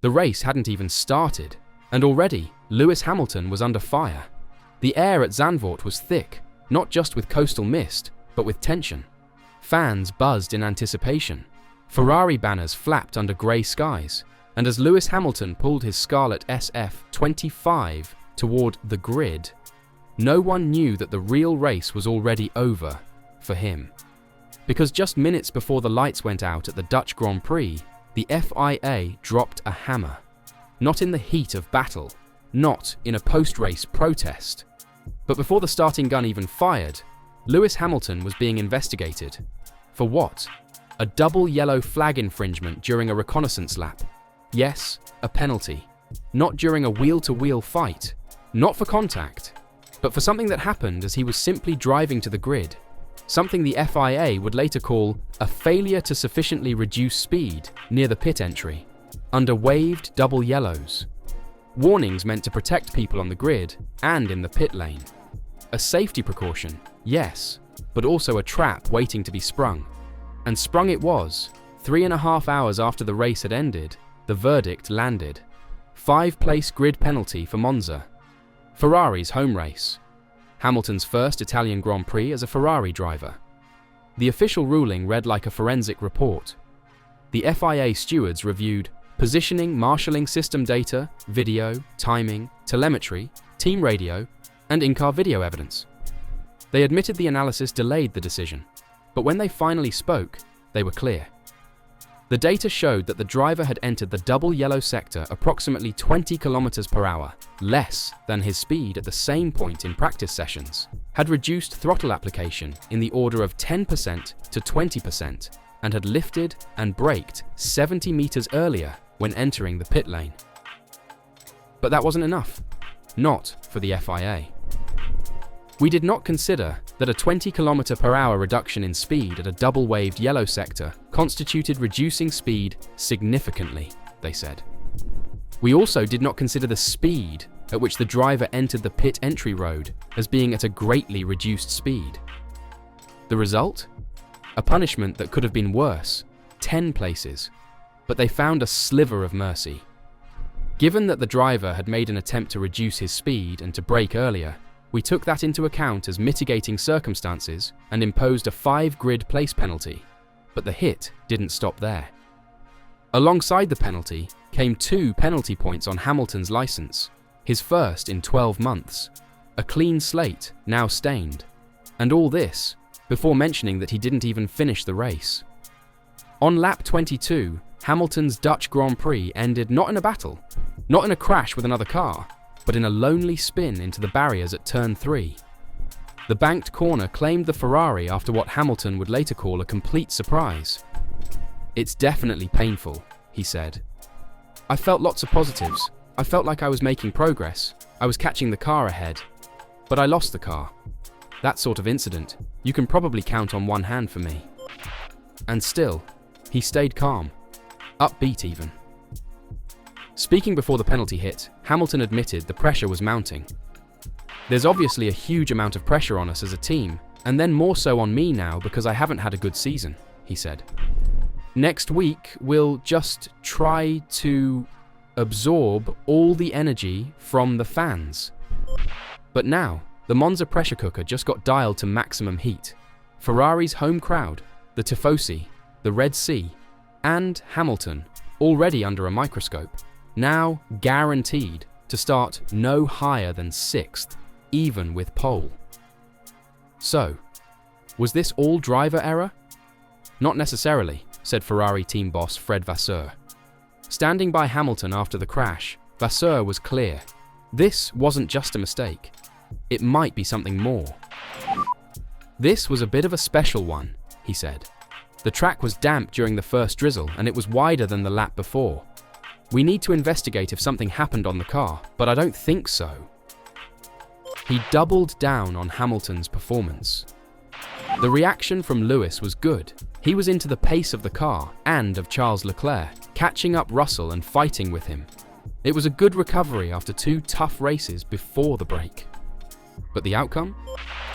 The race hadn't even started, and already Lewis Hamilton was under fire. The air at Zandvoort was thick, not just with coastal mist, but with tension. Fans buzzed in anticipation. Ferrari banners flapped under grey skies, and as Lewis Hamilton pulled his scarlet SF25 toward the grid, no one knew that the real race was already over for him. Because just minutes before the lights went out at the Dutch Grand Prix, the FIA dropped a hammer. Not in the heat of battle, not in a post-race protest, but before the starting gun even fired, Lewis Hamilton was being investigated. For what? A double yellow flag infringement during a reconnaissance lap. Yes, a penalty. Not during a wheel-to-wheel fight. Not for contact, but for something that happened as he was simply driving to the grid. Something the FIA would later call a failure to sufficiently reduce speed near the pit entry, under waved double yellows. Warnings meant to protect people on the grid and in the pit lane. A safety precaution, yes, but also a trap waiting to be sprung. And sprung it was. 3.5 hours after the race had ended, the verdict landed. 5-place grid penalty for Monza. Ferrari's home race. Hamilton's first Italian Grand Prix as a Ferrari driver. The official ruling read like a forensic report. The FIA stewards reviewed positioning, marshalling system data, video, timing, telemetry, team radio, and in-car video evidence. They admitted the analysis delayed the decision, but when they finally spoke, they were clear. The data showed that the driver had entered the double yellow sector approximately 20 km per hour, less than his speed at the same point in practice sessions, had reduced throttle application in the order of 10% to 20%, and had lifted and braked 70 meters earlier when entering the pit lane. But that wasn't enough. Not for the FIA. We did not consider that a 20 km per hour reduction in speed at a double-waved yellow sector constituted reducing speed significantly, they said. We also did not consider the speed at which the driver entered the pit entry road as being at a greatly reduced speed. The result? A punishment that could have been worse, 10 places, but they found a sliver of mercy. Given that the driver had made an attempt to reduce his speed and to brake earlier, we took that into account as mitigating circumstances and imposed a 5-grid place penalty, but the hit didn't stop there. Alongside the penalty came 2 penalty points on Hamilton's license, his first in 12 months, a clean slate now stained, and all this before mentioning that he didn't even finish the race. On lap 22, Hamilton's Dutch Grand Prix ended not in a battle, not in a crash with another car, but in a lonely spin into the barriers at turn 3. The banked corner claimed the Ferrari after what Hamilton would later call a complete surprise. "It's definitely painful," he said. "I felt lots of positives. I felt like I was making progress. I was catching the car ahead. But I lost the car. That sort of incident, you can probably count on one hand for me." And still, he stayed calm, upbeat even. Speaking before the penalty hit, Hamilton admitted the pressure was mounting. "There's obviously a huge amount of pressure on us as a team, and then more so on me now because I haven't had a good season," he said. "Next week, we'll just try to absorb all the energy from the fans." But now, the Monza pressure cooker just got dialed to maximum heat. Ferrari's home crowd, the Tifosi, the Red Sea, and Hamilton, already under a microscope, now guaranteed to start no higher than 6th, even with pole. So, was this all driver error? Not necessarily, said Ferrari team boss Fred Vasseur. Standing by Hamilton after the crash, Vasseur was clear. This wasn't just a mistake. It might be something more. "This was a bit of a special one," he said. "The track was damp during the first drizzle and it was wider than the lap before. We need to investigate if something happened on the car, but I don't think so." He doubled down on Hamilton's performance. The reaction from Lewis was good. He was into the pace of the car and of Charles Leclerc, catching up Russell and fighting with him. It was a good recovery after 2 tough races before the break. But the outcome?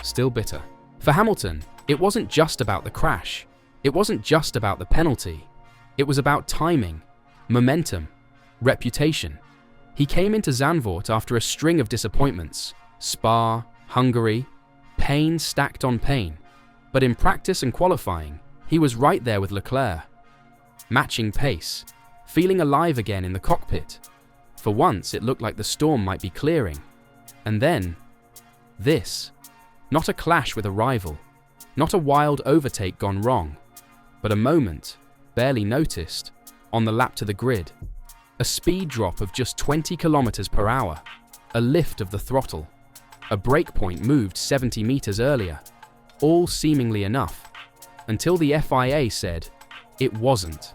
Still bitter. For Hamilton, it wasn't just about the crash. It wasn't just about the penalty. It was about timing, momentum, Reputation. He came into Zandvoort after a string of disappointments: Spa, Hungary, pain stacked on pain. But in practice and qualifying, he was right there with Leclerc. Matching pace, feeling alive again in the cockpit. For once, it looked like the storm might be clearing. And then, this. Not a clash with a rival, not a wild overtake gone wrong, but a moment, barely noticed, on the lap to the grid. A speed drop of just 20 kilometers per hour, a lift of the throttle, a brake point moved 70 meters earlier, all seemingly enough, until the FIA said it wasn't.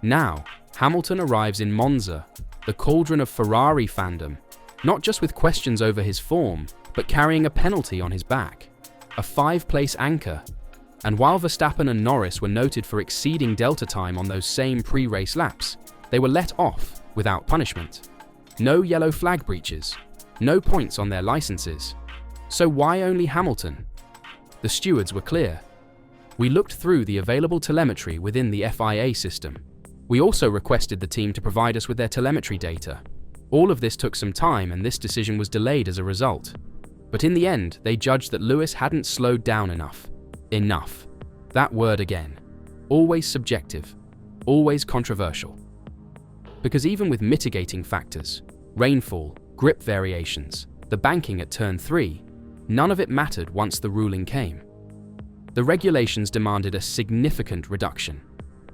Now, Hamilton arrives in Monza, the cauldron of Ferrari fandom, not just with questions over his form, but carrying a penalty on his back, a 5-place anchor. And while Verstappen and Norris were noted for exceeding delta time on those same pre-race laps, they were let off without punishment. No yellow flag breaches, no points on their licenses. So why only Hamilton? The stewards were clear. We looked through the available telemetry within the FIA system. We also requested the team to provide us with their telemetry data. All of this took some time, and this decision was delayed as a result. But in the end, they judged that Lewis hadn't slowed down enough. Enough. That word again. Always subjective. Always controversial. Because even with mitigating factors, rainfall, grip variations, the banking at turn 3, none of it mattered once the ruling came. The regulations demanded a significant reduction.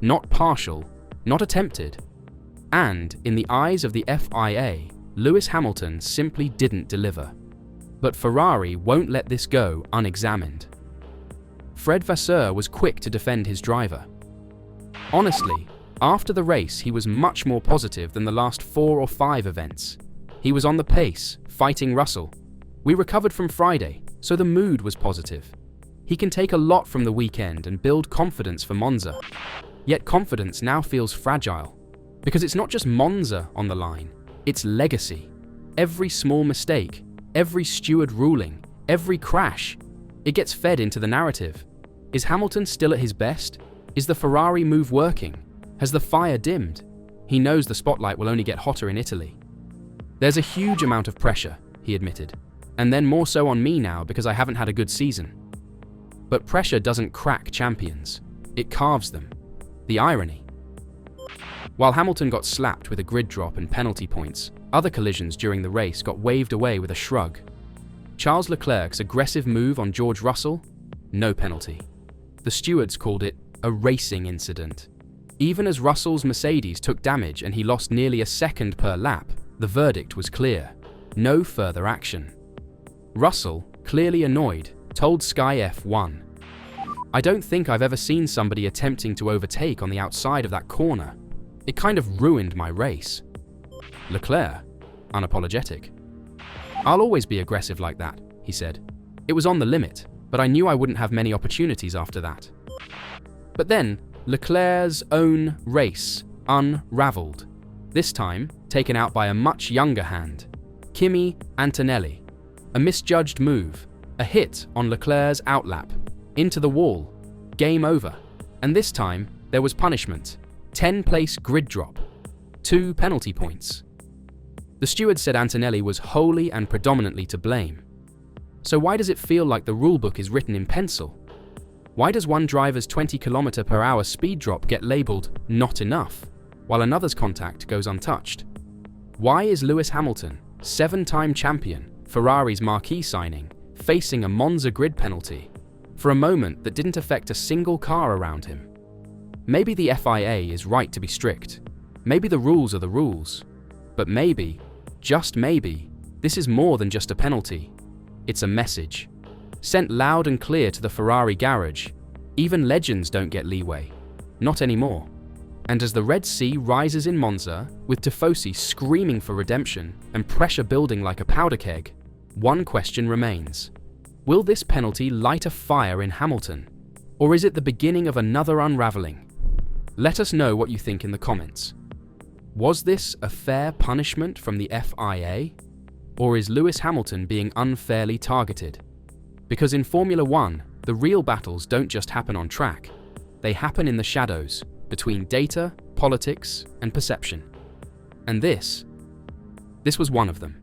Not partial, not attempted. And, in the eyes of the FIA, Lewis Hamilton simply didn't deliver. But Ferrari won't let this go unexamined. Fred Vasseur was quick to defend his driver. Honestly, after the race he was much more positive than the last 4 or 5 events. He was on the pace, fighting Russell. We recovered from Friday, so the mood was positive. He can take a lot from the weekend and build confidence for Monza. Yet confidence now feels fragile. Because it's not just Monza on the line, it's legacy. Every small mistake, every steward ruling, every crash, it gets fed into the narrative. Is Hamilton still at his best? Is the Ferrari move working? Has the fire dimmed? He knows the spotlight will only get hotter in Italy. There's a huge amount of pressure, he admitted, and then more so on me now because I haven't had a good season. But pressure doesn't crack champions, it carves them. The irony. While Hamilton got slapped with a grid drop and penalty points, other collisions during the race got waved away with a shrug. Charles Leclerc's aggressive move on George Russell? No penalty. The stewards called it a racing incident. Even as Russell's Mercedes took damage and he lost nearly a second per lap, the verdict was clear. No further action. Russell, clearly annoyed, told Sky F1, "I don't think I've ever seen somebody attempting to overtake on the outside of that corner. It kind of ruined my race." Leclerc, unapologetic. "I'll always be aggressive like that," he said. "It was on the limit, but I knew I wouldn't have many opportunities after that." But then, Leclerc's own race unraveled. This time, taken out by a much younger hand, Kimi Antonelli. A misjudged move, a hit on Leclerc's outlap, into the wall, game over. And this time, there was punishment. 10-place grid drop, 2 penalty points. The steward said Antonelli was wholly and predominantly to blame. So why does it feel like the rulebook is written in pencil? Why does one driver's 20 km/h speed drop get labelled not enough, while another's contact goes untouched? Why is Lewis Hamilton, 7-time champion, Ferrari's marquee signing, facing a Monza grid penalty for a moment that didn't affect a single car around him? Maybe the FIA is right to be strict. Maybe the rules are the rules. But maybe, just maybe, this is more than just a penalty. It's a message. Sent loud and clear to the Ferrari garage. Even legends don't get leeway. Not anymore. And as the Red Sea rises in Monza, with Tifosi screaming for redemption and pressure building like a powder keg, one question remains. Will this penalty light a fire in Hamilton? Or is it the beginning of another unraveling? Let us know what you think in the comments. Was this a fair punishment from the FIA? Or is Lewis Hamilton being unfairly targeted? Because in Formula One, the real battles don't just happen on track. They happen in the shadows, between data, politics, and perception. And this was one of them.